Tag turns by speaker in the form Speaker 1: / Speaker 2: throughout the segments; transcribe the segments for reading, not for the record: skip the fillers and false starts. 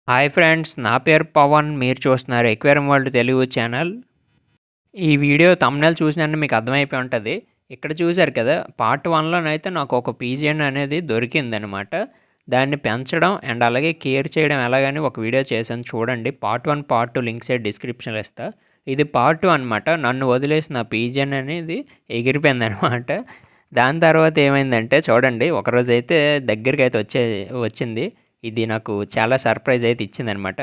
Speaker 1: Hi friends, నా పేరు పవన్. మీరు చూస్తున్నారు ఎక్వేరియం వరల్డ్ తెలుగు ఛానల్. ఈ వీడియో థంబ్నెయిల్ చూసినంటే మీకు అర్థమైపోయి ఉంటుంది. ఇక్కడ చూశారు కదా, పార్ట్ 1లోనైతే నాకు ఒక పీజియన్ అనేది దొరికిందనమాట. దాన్ని పెంచడం అండ్ అలాగే కేర్ చేయడం ఎలాగని ఒక వీడియో చేశాను, చూడండి. పార్ట్ 1 పార్ట్ 2 లింక్స్ డిస్క్రిప్షన్లో ఇస్తా. ఇది పార్ట్ 2 అనమాట. నన్ను వదిలేసిన పీజియన్ అనేది ఎగిరిపోయిందనమాట. దాని తర్వాత ఏమైందంటే చూడండి, ఒకరోజు అయితే దగ్గరికి అయితే వచ్చింది. ఇది నాకు చాలా సర్ప్రైజ్ అయితే ఇచ్చిందనమాట.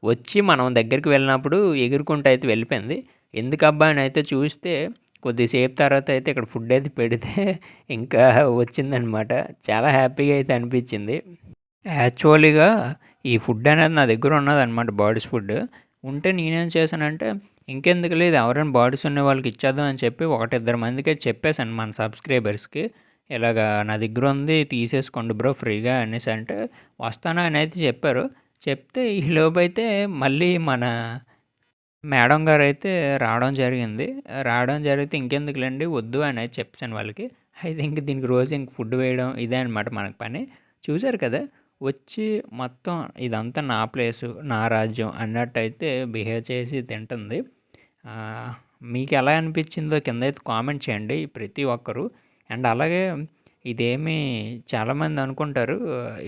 Speaker 1: వచ్చి మనం దగ్గరికి వెళ్ళినప్పుడు ఎగురుకుంటూ అయితే వెళ్ళిపోయింది. ఎందుకబ్బా అని అయితే చూస్తే కొద్దిసేపు తర్వాత అయితే ఇక్కడ ఫుడ్ అయితే పెడితే ఇంకా వచ్చిందనమాట. చాలా హ్యాపీగా అయితే అనిపించింది. యాక్చువల్లీగా ఈ ఫుడ్ అనేది నా దగ్గర ఉన్నదనమాట, బాడీస్ ఫుడ్. ఉంటే నేనేం చేశానంటే ఇంకెందుకు లేదు, ఎవరైనా బాడీస్ ఉన్న వాళ్ళకి ఇచ్చేద్దాం అని చెప్పి ఒకటిద్దరు మందికి చెప్పేశాను మన సబ్స్క్రైబర్స్కి. ఇలాగా నా దగ్గర ఉంది, తీసేసుకోండి బ్రో ఫ్రీగా అనేసి అంటే వస్తాను అని అయితే చెప్పారు. చెప్తే ఈలోపు అయితే మళ్ళీ మన మేడం గారు అయితే రావడం జరిగితే ఇంకెందుకులేండి వద్దు అని అయితే చెప్పాను వాళ్ళకి. అయితే ఇంక దీనికి రోజు ఇంక ఫుడ్ వేయడం ఇదే అనమాట మనకి పని. చూశారు కదా, వచ్చి మొత్తం ఇదంతా నా ప్లేసు, నా రాజ్యం అన్నట్టయితే బిహేవ్ చేసి తింటుంది. మీకు ఎలా అనిపించిందో కింద అయితే కామెంట్ చేయండి ప్రతి ఒక్కరు. అండ్ అలాగే ఇదేమి చాలామంది అనుకుంటారు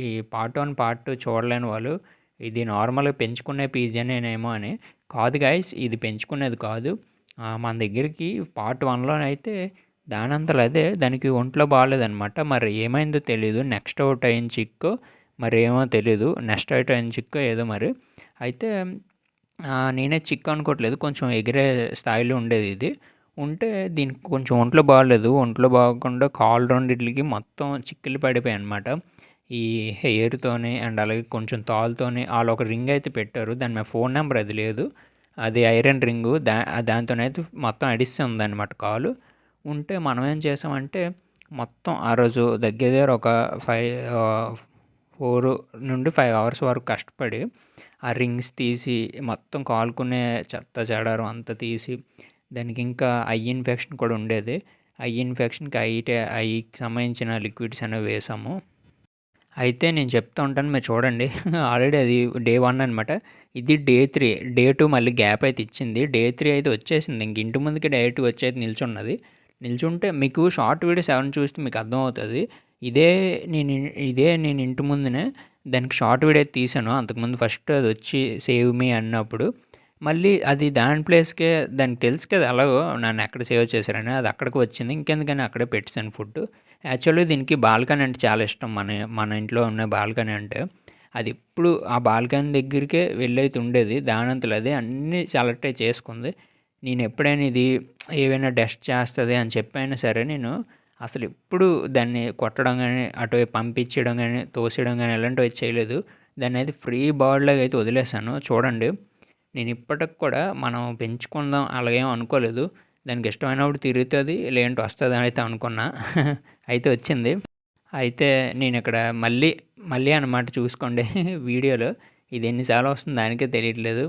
Speaker 1: ఈ పార్ట్ 1 పార్ట్ 2 చూడలేని వాళ్ళు, ఇది నార్మల్గా పెంచుకునే పీజియనేమో అని. కాదు గైస్, ఇది పెంచుకునేది కాదు. మన దగ్గరికి పార్ట్ 1లోనైతే దానంతలో అదే దానికి ఒంట్లో బాగాలేదనమాట. మరి ఏమైందో తెలీదు. నెక్స్ట్ అవుట్ అయిన చిక్కో మరి ఏమో తెలీదు. నెక్స్ట్ అవుట్ అయిన చిక్కో ఏదో మరి. అయితే నేనే చిక్కు అనుకోవట్లేదు, కొంచెం ఎగిరే స్థాయిలో ఉండేది ఇది. ఉంటే దీనికి కొంచెం ఒంట్లో బాగాలేదు. ఒంట్లో బాగకుండా కాళ్ళు రెండిట్లకి మొత్తం చిక్కులు పడిపోయాయి అనమాట. ఈ హెయిర్తోని అండ్ అలాగే కొంచెం తాళ్ళతోని వాళ్ళు ఒక రింగ్ అయితే పెట్టారు. దాని మీద ఫోన్ నెంబర్ అది లేదు, అది ఐరన్ రింగు. దాంతోనైతే మొత్తం అడిస్తే ఉందన్నమాట కాలు. ఉంటే మనం ఏం చేసామంటే మొత్తం ఆ రోజు దగ్గర దగ్గర ఒక 4 నుండి 5 అవర్స్ వరకు కష్టపడి ఆ రింగ్స్ తీసి మొత్తం కాలుకునే చెత్త చెదారం అంతా తీసి, దానికి ఇంకా ఐ ఇన్ఫెక్షన్ కూడా ఉండేది. ఐ ఇన్ఫెక్షన్కి ఐకి సంబంధించిన లిక్విడ్స్ అనేవి వేసాము. అయితే నేను చెప్తూ ఉంటాను, మీరు చూడండి. ఆల్రెడీ అది డే 1 అనమాట. ఇది డే 3. డే 2 మళ్ళీ గ్యాప్ అయితే ఇచ్చింది. డే 3 అయితే వచ్చేసింది. ఇంక ఇంటి ముందుకి డైరెక్ట్గా వచ్చి అయితే నిల్చున్నది. నిల్చుంటే మీకు షార్ట్ వీడియోస్ ఎవరైనా చూస్తే మీకు అర్థమవుతుంది. ఇదే నేను ఇదే నేను ఇంటి ముందునే దానికి షార్ట్ వీడియో అయితే తీసాను. అంతకుముందు ఫస్ట్ అది వచ్చి సేవ్ మీ అన్నప్పుడు మళ్ళీ అది దాని ప్లేస్కే, దానికి తెలుసు కదా ఎలాగో నన్ను ఎక్కడ సేవ్ చేశారని, అది అక్కడికి వచ్చింది. ఇంకెందుకని అక్కడే పెట్టాను ఫుడ్. యాక్చువల్లీ దీనికి బాల్కనీ అంటే చాలా ఇష్టం. మన ఇంట్లో ఉన్న బాల్కనీ అంటే అది ఇప్పుడు ఆ బాల్కనీ దగ్గరికే వెళ్ళైతే ఉండేది. దానంతలో అదే అన్నీ సెలెక్ట్ చేసుకుంది. నేను ఎప్పుడైనా ఇది ఏవైనా డస్ట్ చేస్తుంది అని చెప్పైనా సరే నేను అసలు ఎప్పుడు దాన్ని కొట్టడం కానీ, అటు పంపించడం కానీ, తోసేయడం కానీ ఎలాంటివి చేయలేదు. దాన్ని అయితే ఫ్రీ బర్డ్లాగా అయితే వదిలేసాను. చూడండి, నేను ఇప్పటికి కూడా మనం పెంచుకుందాం అలాగేం అనుకోలేదు. దానికి ఇష్టమైనప్పుడు తిరుగుతుంది, లేదంటే వస్తుంది అని అయితే అనుకున్నా. అయితే వచ్చింది. అయితే నేను ఇక్కడ మళ్ళీ అనమాట చూసుకోండి వీడియోలో. ఇది ఎన్నిసార్లు వస్తుంది దానికే తెలియట్లేదు.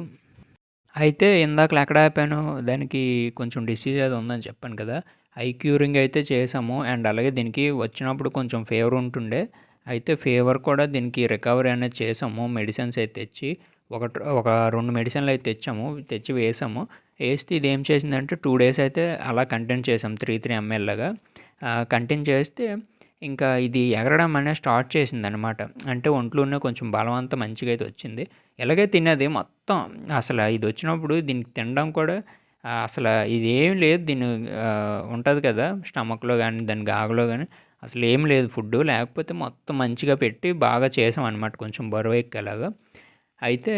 Speaker 1: అయితే ఇందాకలు ఎక్కడ ఆపాను, దానికి కొంచెం డిసీజ్ అది ఉందని చెప్పాను కదా. ఐ క్యూరింగ్ అయితే చేసాము. అండ్ అలాగే దీనికి వచ్చినప్పుడు కొంచెం ఫీవర్ ఉంటుండే. అయితే ఫీవర్ కూడా దీనికి రికవరీ అనేది చేసాము. మెడిసిన్స్ అయితే తెచ్చి ఒక 2 మెడిసిన్లు అయితే తెచ్చి వేసాము. వేస్తే ఇది ఏం చేసిందంటే 2 డేస్ అయితే అలా కంటిన్యూ చేసాం. 3 ml లాగా కంటిన్యూ చేస్తే ఇంకా ఇది ఎగరడం అనేది స్టార్ట్ చేసిందనమాట. అంటే ఒంట్లోనే కొంచెం బలవంతం మంచిగా అయితే వచ్చింది. ఇలాగే తిన్నది మొత్తం. అసలు ఇది వచ్చినప్పుడు దీనికి తినడం కూడా అసలు ఇది ఏం లేదు. దీని ఉంటుంది కదా స్టమక్లో కానీ, దాని గాగలో కానీ అసలు ఏం లేదు ఫుడ్డు. లేకపోతే మొత్తం మంచిగా పెట్టి బాగా చేసామన్నమాట, కొంచెం బరువు ఎక్కేలాగా. అయితే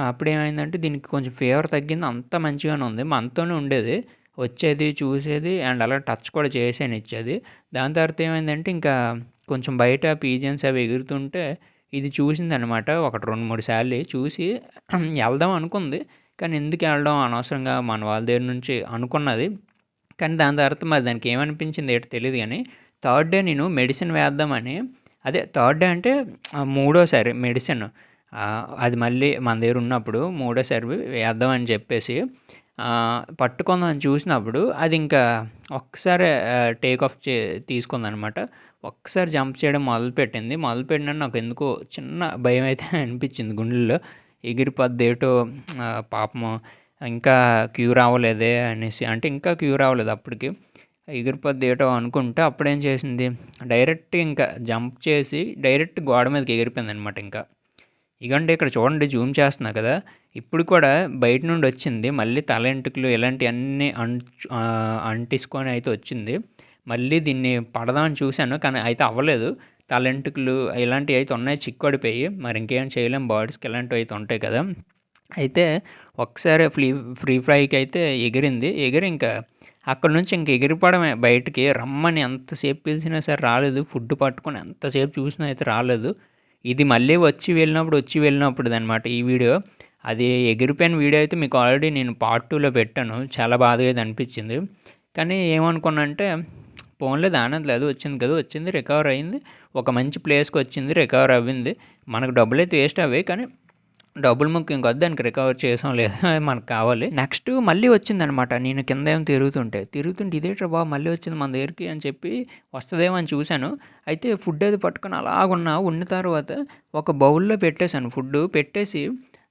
Speaker 1: అప్పుడేమైందంటే దీనికి కొంచెం ఫీవర్ తగ్గింది, అంతా మంచిగానే ఉంది. మనతోనే ఉండేది, వచ్చేది, చూసేది అండ్ అలా టచ్ కూడా చేసాను ఇచ్చేది. దాని తర్వాత ఏమైందంటే ఇంకా కొంచెం బయట పీజియన్స్ అవి ఎగురుతుంటే ఇది చూసిందనమాట. ఒకటి 2-3 సార్లు చూసి వెళ్దాం అనుకుంది. కానీ ఎందుకు వెళ్ళడం అనవసరంగా మన వాళ్ళ దగ్గర నుంచి అనుకున్నది. కానీ దాని తర్వాత మరి దానికి ఏమనిపించింది ఏంటో తెలియదు. కానీ థర్డ్ డే నేను మెడిసిన్ వేద్దామని, అదే థర్డ్ డే అంటే మూడోసారి మెడిసిన్, అది మళ్ళీ మన దగ్గర ఉన్నప్పుడు మూడోసారి వేద్దామని చెప్పేసి పట్టుకుందామని చూసినప్పుడు అది ఇంకా ఒక్కసారి టేక్ ఆఫ్ తీసుకుందనమాట. ఒక్కసారి జంప్ చేయడం మొదలుపెట్టిన నాకు ఎందుకో చిన్న భయం అయితే అనిపించింది గుండెల్లో. ఎగిరిపోద్ది ఏటో పాపము ఇంకా క్యూర్ అవ్వలేదే అనేసి, అంటే ఇంకా క్యూర్ అవ్వలేదు అప్పటికి. ఎగిరిపోద్ది ఏటో అనుకుంటే అప్పుడేం చేసింది, డైరెక్ట్ ఇంకా జంప్ చేసి డైరెక్ట్ గోడ మీదకి ఎగిరిపోయిందనమాట. ఇంకా ఇగండి ఇక్కడ చూడండి, జూమ్ చేస్తున్నా కదా, ఇప్పుడు కూడా బయట నుండి వచ్చింది మళ్ళీ తల ఎంటుకలు ఇలాంటివన్నీ అంటిసుకొని అయితే వచ్చింది. మళ్ళీ దీన్ని పడదామని చూశాను కానీ అయితే అవ్వలేదు. తల ఎంటుకలు ఇలాంటివి అయితే ఉన్నాయి, చిక్కుపడిపోయి. మరి ఇంకేం చేయలేం, బర్డ్స్కి ఇలాంటివి అయితే ఉంటాయి కదా. అయితే ఒకసారి ఫ్రీ ఫ్రైకి అయితే ఎగిరి ఇంకా అక్కడ నుంచి ఇంక ఎగిరిపోవడమే బయటికి. రమ్మని ఎంతసేపు పిలిచినా సరే రాలేదు. ఫుడ్ పట్టుకొని ఎంతసేపు చూసినా అయితే రాలేదు. ఇది మళ్ళీ వచ్చి వెళ్ళినప్పుడు అనమాట ఈ వీడియో. అది ఎగిరిపోయిన వీడియో అయితే మీకు ఆల్రెడీ నేను పార్ట్ 2లో పెట్టాను. చాలా బాధగా అయితే అనిపించింది. కానీ ఏమనుకున్నా అంటే పోన్లే దానంతలేదు, వచ్చింది కదా, వచ్చింది, రికవర్ అయింది, ఒక మంచి ప్లేస్కి వచ్చింది, రికవర్ అవ్వింది. మనకు డబ్బులు అయితే వేస్ట్ అవ్వే, కానీ డబ్బులు ముఖ్యం కాదు, దానికి రికవర్ చేసాం లేదా మనకు కావాలి. నెక్స్ట్ మళ్ళీ వచ్చిందనమాట. నేను కింద ఏమో తిరుగుతుంటే ఇదేట్రా బాబు మళ్ళీ వచ్చింది మన దగ్గరికి అని చెప్పి వస్తుందేమో అని చూశాను. అయితే ఫుడ్ అది పట్టుకొని ఉన్న తర్వాత ఒక బౌల్లో పెట్టేశాను. ఫుడ్ పెట్టేసి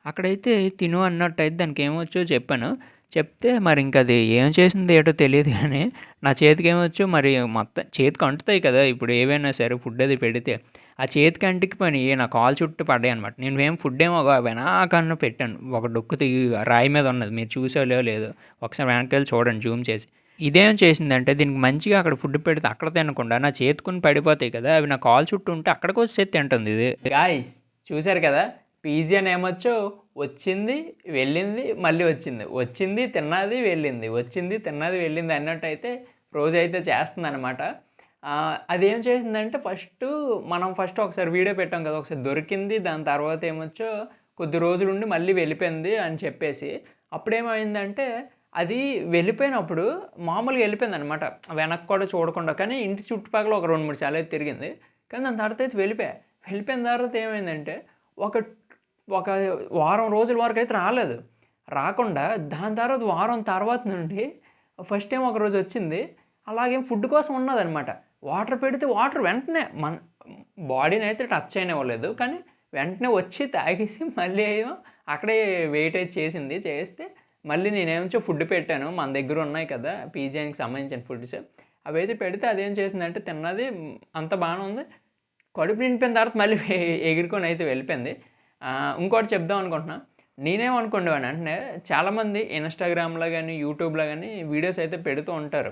Speaker 1: అక్కడైతే తిను అన్నట్టు అయితే దానికి ఏమొచ్చో చెప్పాను. చెప్తే మరి ఇంక అది ఏం చేసింది ఏటో తెలియదు, కానీ నా చేతికి ఏమొచ్చో మరి మొత్తం చేతికి అంటుతాయి కదా ఇప్పుడు ఏవైనా సరే ఫుడ్ అది పెడితే, ఆ చేతికి అంటికి పని నా కాలు చుట్టూ పడ్డాయి అనమాట. నేను ఏం ఫుడ్ ఏమో వెనకన్నా పెట్టాను, ఒక డొక్కు తిగి రాయి మీద ఉన్నది, మీరు చూసేలో లేదు ఒకసారి వెనక్కి చూడండి జూమ్ చేసి. ఇదేం చేసిందంటే దీనికి మంచిగా అక్కడ ఫుడ్ పెడితే అక్కడ తినకుండా నా చేతుకుని పడిపోతాయి కదా, అవి నా కాలు చుట్టూ ఉంటే అక్కడికి వచ్చి తింటుంది ఇది. గాయ్స్ చూశారు కదా, పీజీ అని ఏమొచ్చో వచ్చింది వెళ్ళింది మళ్ళీ వచ్చింది తిన్నది వెళ్ళింది అన్నట్టయితే రోజు అయితే చేస్తుంది అనమాట. అదేం చేసిందంటే మనం ఒకసారి వీడియో పెట్టాం కదా, ఒకసారి దొరికింది, దాని తర్వాత ఏమొచ్చో కొద్ది రోజులు ఉండి మళ్ళీ వెళ్ళిపోయింది అని చెప్పేసి. అప్పుడేమైందంటే అది వెళ్ళిపోయినప్పుడు మామూలుగా వెళ్ళిపోయింది అనమాట, వెనక్కి కూడా చూడకుండా. కానీ ఇంటి చుట్టుపక్కల ఒక 2-3 సార్లు అయితే తిరిగింది. కానీ దాని తర్వాత అయితే వెళ్ళిపోయిన తర్వాత ఏమైందంటే ఒక వారం రోజుల వరకు అయితే రాకుండా దాని తర్వాత వారం తర్వాత నుండి ఫస్ట్ టైం ఒకరోజు వచ్చింది. అలాగే ఫుడ్ కోసం ఉన్నదనమాట. వాటర్ పెడితే వాటర్ వెంటనే మన బాడీని అయితే టచ్ అయినవ్వలేదు, కానీ వెంటనే వచ్చి తాగేసి మళ్ళీ ఏమో అక్కడే వెయిట్ అయితే చేస్తే మళ్ళీ నేనేమో ఫుడ్ పెట్టాను, మన దగ్గర ఉన్నాయి కదా పీజీకి సంబంధించిన ఫుడ్స్, అవి అయితే పెడితే అదేం చేసిందంటే తిన్నది, అంత బాగానే ఉంది. కడుపు నిండిపోయిన తర్వాత మళ్ళీ ఎగురుకొని అయితే వెళ్ళిపోయింది. ఇంకోటి చెప్దాం అనుకుంటున్నా, నేనేమనుకుండేవాడిని అంటే చాలామంది ఇన్స్టాగ్రామ్లో కానీ యూట్యూబ్లో కానీ వీడియోస్ అయితే పెడుతూ ఉంటారు,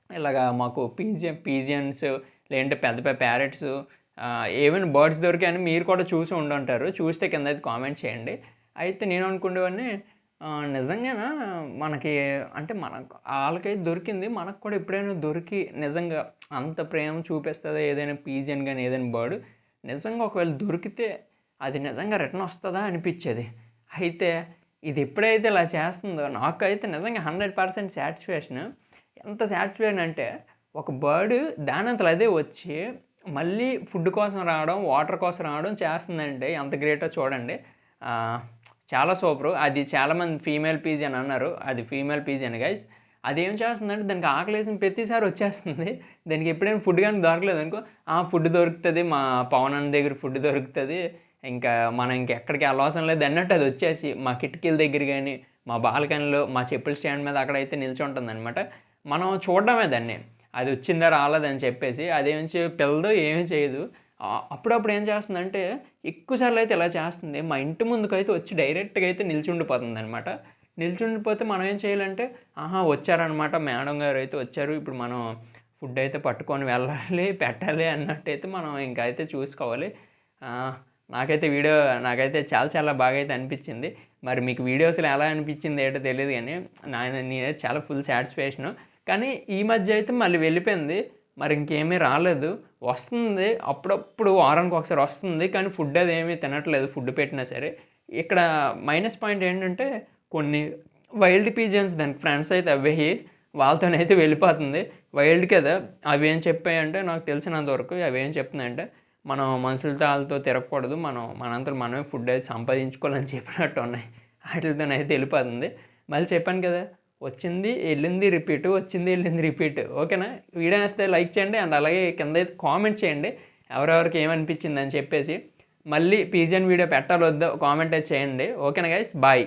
Speaker 1: ఇలాగా మాకు పీజియన్స్ లేదంటే పెద్ద ప్యారెట్స్ ఏమైనా బర్డ్స్ దొరికాయని మీరు కూడా చూసి ఉండుంటారు. చూస్తే కింద అయితే కామెంట్ చేయండి. అయితే నేను అనుకునేవాడిని నిజంగానా మనకి అంటే వాళ్ళకైతే దొరికింది, మనకు కూడా ఎప్పుడైనా దొరికి నిజంగా అంత ప్రేమ చూపిస్తుందా ఏదైనా పీజియన్ కానీ ఏదైనా బర్డ్ నిజంగా ఒకవేళ దొరికితే అది నిజంగా రిటర్న్ వస్తుందా అనిపించేది. అయితే ఇది ఎప్పుడైతే ఇలా చేస్తుందో నాకైతే నిజంగా 100% సాటిస్ఫాక్షన్. ఎంత సాటిస్ఫాక్షన్ అంటే ఒక బర్డ్ దానంతలో అదే వచ్చి మళ్ళీ ఫుడ్ కోసం రావడం, వాటర్ కోసం రావడం చేస్తుందంటే ఎంత గ్రేటో చూడండి. చాలా సూపరు. అది చాలామంది ఫీమేల్ పీజియన్ అన్నారు, అది ఫీమేల్ పీజియన్ గైస్. అదేం చేస్తుందంటే దానికి ఆకలేసిన ప్రతిసారి వచ్చేస్తుంది. దానికి ఎప్పుడైనా ఫుడ్ కానీ దొరకలేదు అనుకో, ఫుడ్ దొరుకుతుంది, మా పవన్ అన్న దగ్గర ఫుడ్ దొరుకుతుంది, ఇంకా మనం ఇంకెక్కడికి వెళ్ళవసరం లేదు అన్నట్టు అది వచ్చేసి మా కిటికీల దగ్గర కానీ మా బాల్కనీలో మా చెప్పుల స్టాండ్ మీద అక్కడైతే నిల్చుంటుంది అనమాట. మనం చూడడమే దాన్ని, అది వచ్చిందా రాలేదని చెప్పేసి. అదేమించి పిల్లదు ఏమీ చేయదు. అప్పుడప్పుడు ఏం చేస్తుందంటే ఎక్కువసార్లు అయితే ఇలా చేస్తుంది, మా ఇంటి ముందుకైతే వచ్చి డైరెక్ట్గా అయితే నిల్చుండిపోతుంది అనమాట. నిల్చుండిపోతే మనం ఏం చేయాలంటే వచ్చారనమాట మేడం గారు అయితే వచ్చారు, ఇప్పుడు మనం ఫుడ్ అయితే పట్టుకొని వెళ్ళాలి పెట్టాలి అన్నట్టయితే మనం ఇంకా అయితే చూసుకోవాలి. నాకైతే చాలా బాగా అయితే అనిపించింది. మరి మీకు వీడియోస్లో ఎలా అనిపించింది ఏంటో తెలియదు, కానీ నేనైతే చాలా ఫుల్ సాటిస్ఫాక్షను. కానీ ఈ మధ్య అయితే మళ్ళీ వెళ్ళిపోయింది, మరి ఇంకేమీ రాలేదు. వస్తుంది అప్పుడప్పుడు, వారానికి ఒకసారి వస్తుంది, కానీ ఫుడ్ అది ఏమీ తినట్లేదు ఫుడ్ పెట్టినా సరే. ఇక్కడ మైనస్ పాయింట్ ఏంటంటే కొన్ని వైల్డ్ పీజియన్స్ దానికి ఫ్రెండ్స్ అయితే అవ్వేయి, వాళ్ళతోనైతే వెళ్ళిపోతుంది. వైల్డ్ కదా, అవి ఏం చెప్పాయంటే నాకు తెలిసినంతవరకు అవి ఏం చెప్తున్నాయంటే మనం మనుషులతో వాళ్ళతో తిరగకూడదు, మనంతలో మనమే ఫుడ్ అయితే సంపాదించుకోవాలని చెప్పినట్టు ఉన్నాయి. వాటితోనైతే వెళ్ళిపోతుంది. మళ్ళీ చెప్పాను కదా, వచ్చింది వెళ్ళింది రిపీట్, వచ్చింది వెళ్ళింది రిపీట్. ఓకేనా? వీడియో నచ్చితే లైక్ చేయండి అండ్ అలాగే కింద అయితే కామెంట్ చేయండి ఎవరెవరికి ఏమనిపించింది అని చెప్పేసి. మళ్ళీ పీజియన్ వీడియో పెట్టాలో వద్దో కామెంట్ అయితే చేయండి. ఓకేనా గైస్? బాయ్.